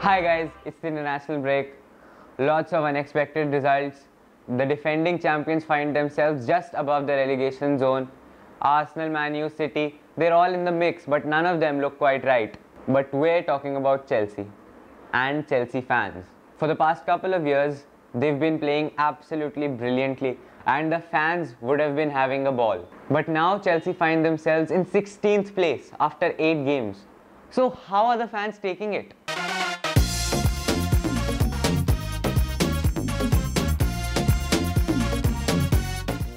Hi guys, it's the international break. Lots of unexpected results. The defending champions find themselves just above the relegation zone. Arsenal, Man U, City, they're all in the mix, but none of them look quite right. But we're talking about Chelsea and Chelsea fans. For the past couple of years, they've been playing absolutely brilliantly and the fans would have been having a ball. But now Chelsea find themselves in 16th place after 8 games. So how are the fans taking it?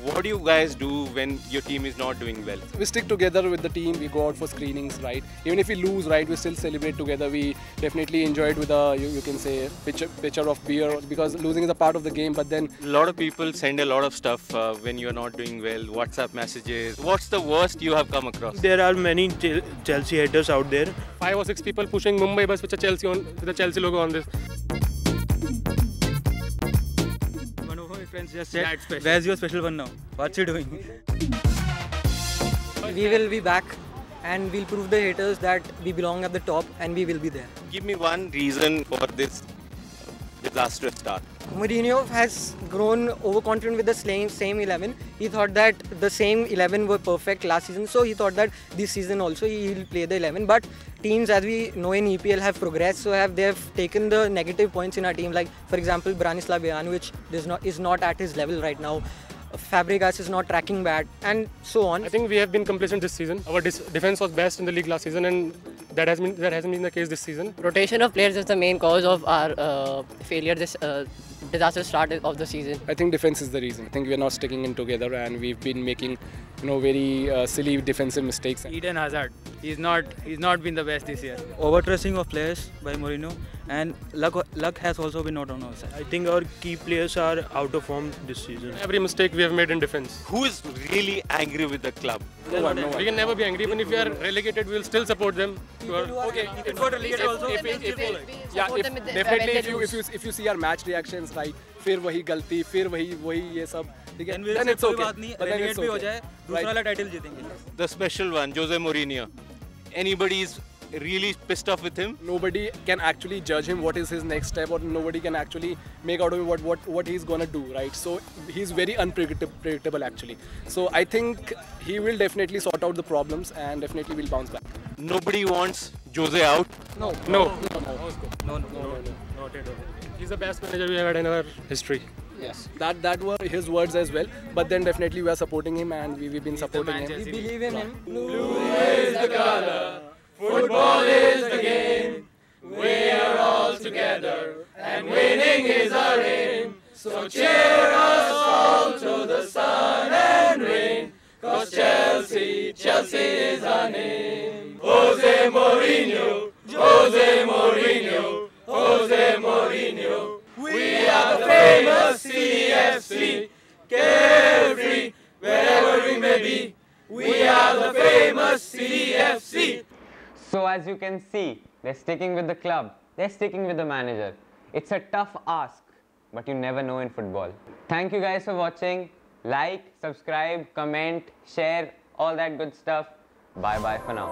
What do you guys do when your team is not doing well? We stick together with the team, we go out for screenings, right? Even if we lose, right, we still celebrate together. We definitely enjoy it with a, you can say, pitcher of beer, because losing is a part of the game, but then... A lot of people send a lot of stuff when you're not doing well, WhatsApp messages. What's the worst you have come across? There are many Chelsea haters out there. 5 or 6 people pushing Mumbai bus with a Chelsea on, with the Chelsea logo on this. One of my friends just said, "Where's your special one now? What's he doing?" We will be back and we'll prove the haters that we belong at the top and we will be there. Give me one reason for this disastrous start. Mourinho has grown overconfident with the same 11. He thought that the same 11 were perfect last season, so he thought that this season also he will play the 11. But teams, as we know in EPL, have progressed, so they have taken the negative points in our team. Like for example, Branislav Ivanovic is not at his level right now. Fabregas is not tracking bad, and so on. I think we have been complacent this season. Our defense was best in the league last season, and that hasn't been the case this season. Rotation of players is the main cause of our failure this disaster start of the season. I think defense is the reason. I think we're not sticking in together and we've been making, very silly defensive mistakes. Eden Hazard, he's not been the best this year. Overtrusting of players by Mourinho, and luck has also been not on our side. I think our key players are out of form this season. Every mistake we have made in defense. Who is really angry with the club? No one. We can never be angry. Even if we are relegated, we will still support them. Okay, if it got relegated also. If you see our match reactions, right? फिर वही गलती, फिर वही ये सब. Then it's okay. But then it's okay. Right. The special one, Jose Mourinho. Anybody is really pissed off with him? Nobody can actually judge him what is his next step, or nobody can actually make out of him what he's gonna do, right? So he's very unpredictable actually. So I think he will definitely sort out the problems and definitely will bounce back. Nobody wants Jose out? No. He's the best manager we have had in our history. Yes, that were his words as well. But then definitely we are supporting him and we've been supporting him. We believe in him. Blue is the color, football is the game. We are all together and winning is our aim. So cheer us all to the sun and rain, 'cause Chelsea is our name. Jose Mourinho, Jose Mourinho, Jose Mourinho. We are the famous CFC, carefree wherever we may be. We are the famous CFC. So as you can see, they're sticking with the club, they're sticking with the manager. It's a tough ask, but you never know in football. Thank you guys for watching. Like, subscribe, comment, share, all that good stuff. Bye bye for now.